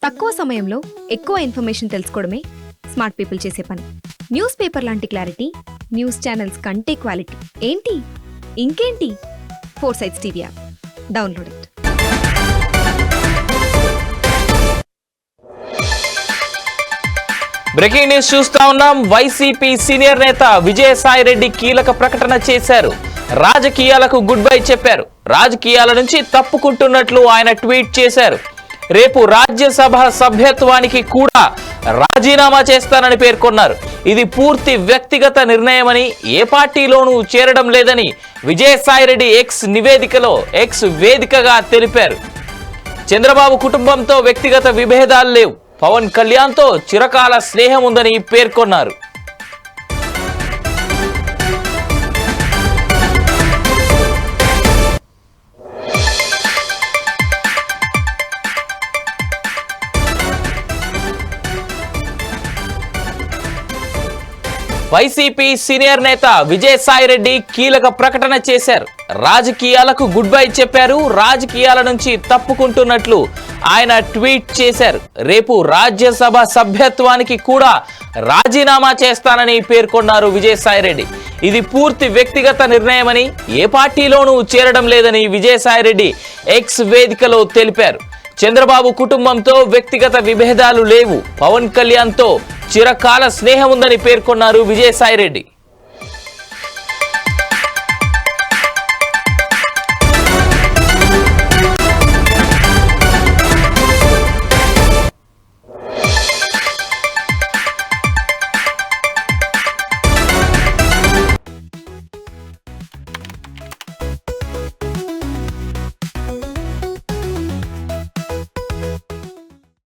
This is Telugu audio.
తక్కువ సమయంలో ఎక్కువ ఇన్ఫర్మేషన్ తెలుసుకోవడమే స్మార్ట్ పీపుల్ చేసే పని. న్యూస్ పేపర్ లాంటి క్లారిటీ, న్యూస్ ఛానల్స్ కంటే క్వాలిటీ. ఏంటి ఇంకేంటి? 4 Sides TV app download it. Breaking news చూస్తా ఉన్నాం. వైసీపీ సీనియర్ నేత విజయసాయిరెడ్డి కీలక ప్రకటన చేశారు. రాజకీయాలకు గుడ్ బై చెప్పారు. రాజకీయాల నుంచి తప్పుకుంటున్నట్లు ఆయన ట్వీట్ చేశారు. రేపు రాజ్యసభ సభ్యత్వానికి కూడా రాజీనామా చేస్తానని పేర్కొన్నారు. ఇది పూర్తి వ్యక్తిగత నిర్ణయమని, ఏ పార్టీలోనూ చేరడం లేదని విజయసాయిరెడ్డి ఎక్స్ వేదికగా తెలిపారు. చంద్రబాబు కుటుంబంతో వ్యక్తిగత విభేదాలు లేవు. పవన్ కళ్యాణ్తో చిరకాల స్నేహం ఉందని పేర్కొన్నారు. వైసీపీ సీనియర్ నేత విజయసాయిరెడ్డి కీలక ప్రకటన చేశారు. రాజకీయాలకు గుడ్ బై చెప్పారు. రాజకీయాల నుంచి తప్పుకుంటున్నట్లు ఆయన ట్వీట్ చేశారు. రేపు రాజ్యసభ సభ్యత్వానికి కూడా రాజీనామా చేస్తానని పేర్కొన్నారు విజయసాయిరెడ్డి. ఇది పూర్తి వ్యక్తిగత నిర్ణయమని, ఏ పార్టీలోనూ చేరడం లేదని విజయసాయిరెడ్డి ఎక్స్ వేదికలో తెలిపారు. చంద్రబాబు కుటుంబంతో వ్యక్తిగత విభేదాలు లేవు. పవన్ కళ్యాణ్తో చిరకాల స్నేహం ఉందని పేర్కొన్నారు విజయసాయిరెడ్డి.